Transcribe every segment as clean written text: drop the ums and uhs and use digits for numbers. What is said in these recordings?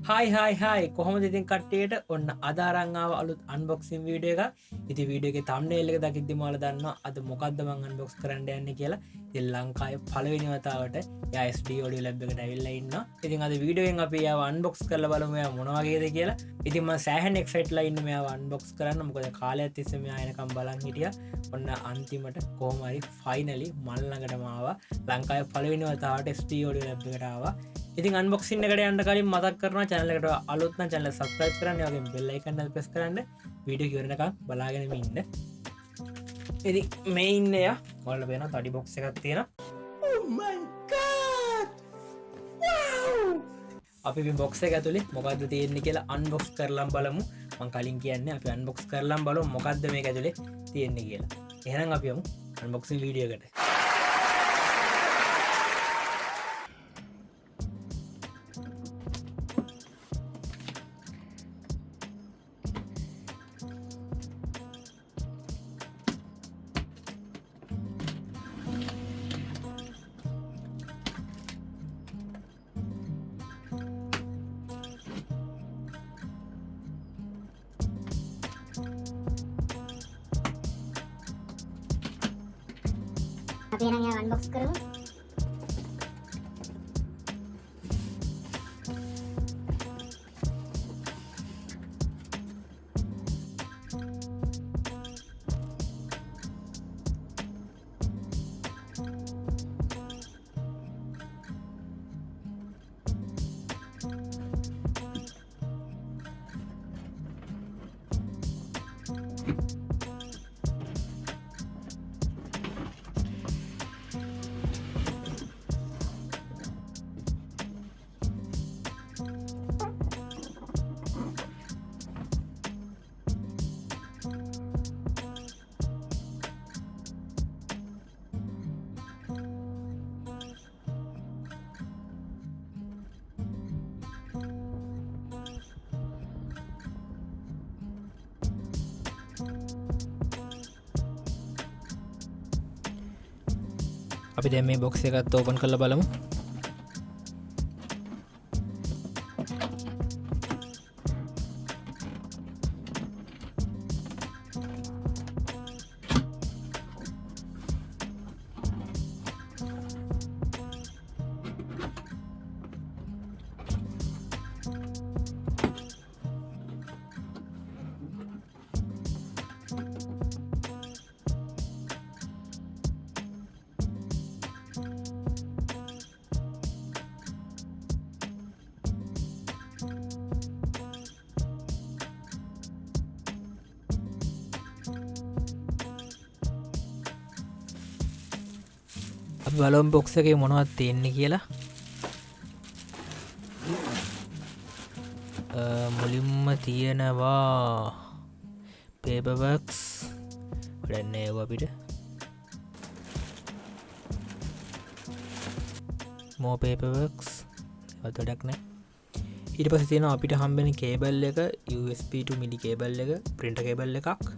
හයි කොහොමද ඉතින් කට්ටියට ඔන්න අද අරන් ආව අලුත් අන්බොක්සින් වීඩියෝ එක. ඉතින් වීඩියෝ එකේ thumbnail එක දකිද්දිම ඔයාලා දන්නවා අද මොකද්ද මම අන්බොක්ස් කරන්න යන්නේ කියලා. ඉතින් ලංකාවේ පළවෙනි වතාවට යා SD audio lab එකට ඇවිල්ලා ඉන්නවා. ඉතින් අද වීඩියෝ එකෙන් අපි යාව අන්බොක්ස් කරලා බලමු යා මොන වගේද කියලා. ඉතින් මම සෑහෙන එක්සයිට්ලා ඉන්නේ මෙයාව අන්බොක්ස් කරන්න. මොකද කාලයක් තිස්සේ මෙයා එනකම් බලන් හිටියා. ඔන්න අන්තිමට කොහොම හරි ෆයිනලි මල් ළඟටම ආවා. ලංකාවේ පළවෙනි වතාවට SD audio lab එකට ආවා. ඉතින් අන්බොක්සින් එකට යන්න කලින් මතක් කරනවා channel එකට අලුත් නම් channel එක subscribe කරන්න, ඒ වගේම bell icon එක press කරන්න, වීඩියෝ ඉවරනකම් බලාගෙන ඉන්න. ඉතින් මේ ඉන්නේ යා ඔයාලට වෙන තඩි box එකක් තියෙනවා. Oh my god! Wow! අපි මේ box එක ඇතුලේ මොකද්ද තියෙන්නේ කියලා unbox කරලා බලමු. මම කලින් කියන්නේ අපි unbox කරලා බලමු මොකද්ද මේක ඇතුලේ තියෙන්නේ කියලා. එහෙනම් අපි යමු unboxing වීඩියෝ එකට. අපි එහෙනම් ඒවා අන්බොක්ස් කරමු. අපි දැන් මේ box එකත් open කරලා බලමු. අපි බලමු box එකේ මොනවද තියෙන්නේ කියලා. මුලින්ම තියෙනවා paper works. වැඩක් නෑ ඒව අපිට. more paper works. ඒවත් වැඩක් නෑ. ඊට පස්සේ තියෙනවා අපිට හම්බෙන කේබල් එක, USB to Midi කේබල් එක, printer කේබල් එකක්.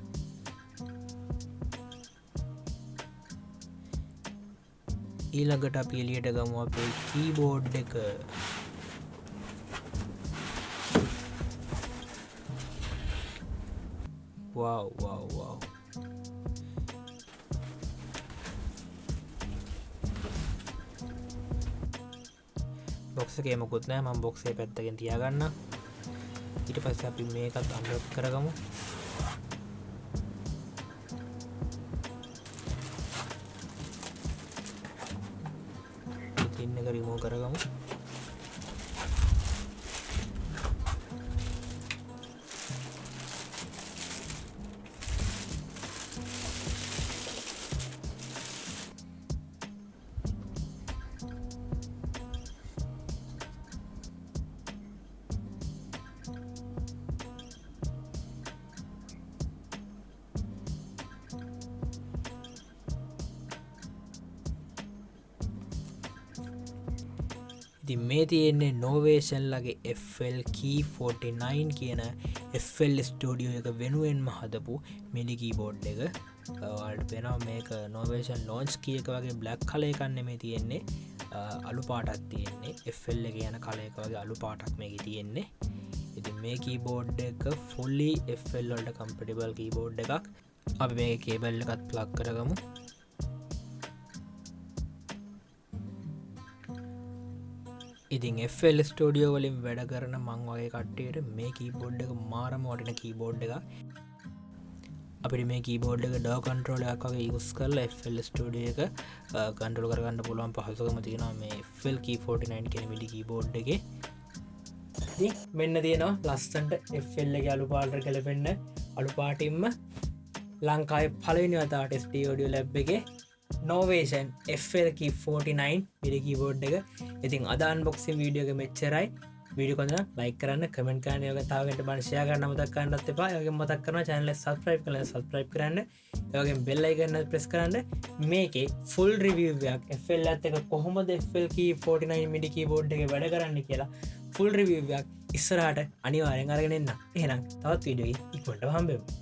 ඊළඟට අපි එළියට ගමු අපේ කීබෝඩ් එක. wow wow wow box එකේ මොකුත් නැහැ. මම box එක පැත්තකින් තියාගන්න. ඊට පස්සේ අපි මේකත් අන්ලොක් කරගමු. පින් එක රිමූව් කරගමු. ඉතින් මේ තියෙන්නේ Novation ලගේ FL Key 49 කියන FL ස්ටඩියෝ එක වෙනුවෙන්ම හදපු මිඩි කීබෝඩ් එක. ඔයාලට පේනවා මේක Novation ලොන්ච් කී එක වගේ බ්ලැක් කලර් එකක් නෙමෙයි තියෙන්නේ, අලු පාටක් තියෙන්නේ. FL එක යන කලර් එක වගේ අලු පාටක් මේකේ තියෙන්නේ. ඉතින් මේ කීබෝඩ් එක fully FL වලට compatible කීබෝඩ් එකක්. අපි මේකේ කේබල් එකත් ප්ලග් කරගමු. ඉතින් FL ස්ටඩියෝ වලින් වැඩ කරන මං වගේ කට්ටියට මේ කීබෝඩ් එක මාරම වටින කීබෝඩ් එකක්. අපිට මේ කීබෝඩ් එක ඩෝ කන්ට්‍රෝල් එකක් වගේ යූස් කරලා FL ස්ටඩියෝ එක කන්ට්‍රෝල් කරගන්න පුළුවන් පහසුකම තියෙනවා මේ FL Key 49 කියන මිඩි කීබෝඩ් එකේ. ඉතින් මෙන්න තියෙනවා ලස්සනට FL එකේ අලු පාටට ගැලපෙන්න අලු පාටින්ම ලංකාවේ පළවෙනි වතාවට ස්ටඩියෝ ඔඩියෝ ලැබ් එකේ Novation FL Key 49 මිඩි කීබෝඩ් එක. ඉතින් අද අන්බොක්සින් වීඩියෝ එක මෙච්චරයි. වීඩියෝ කොහොමද ලයික් කරන්න, කමෙන්ට් කරන්න, ඒ වගේ තව කෙනෙක්ට බලන්න ෂෙයා කරන්න මතක් කරන්නත් එපා. ඒ වගේම මතක් කරනවා channel එක subscribe කරලා subscribe කරන්න. ඒ වගේම bell icon එක press කරන්න. මේකේ full review එකක් FL එකත් එක්ක කොහොමද FL Key 49 MIDI keyboard එකේ වැඩ කරන්නේ කියලා full review එකක් ඉස්සරහට අනිවාර්යෙන් අරගෙන එන්න. එහෙනම් තවත් වීඩියෝ එකකින් ඉක්මනට හම්බෙමු.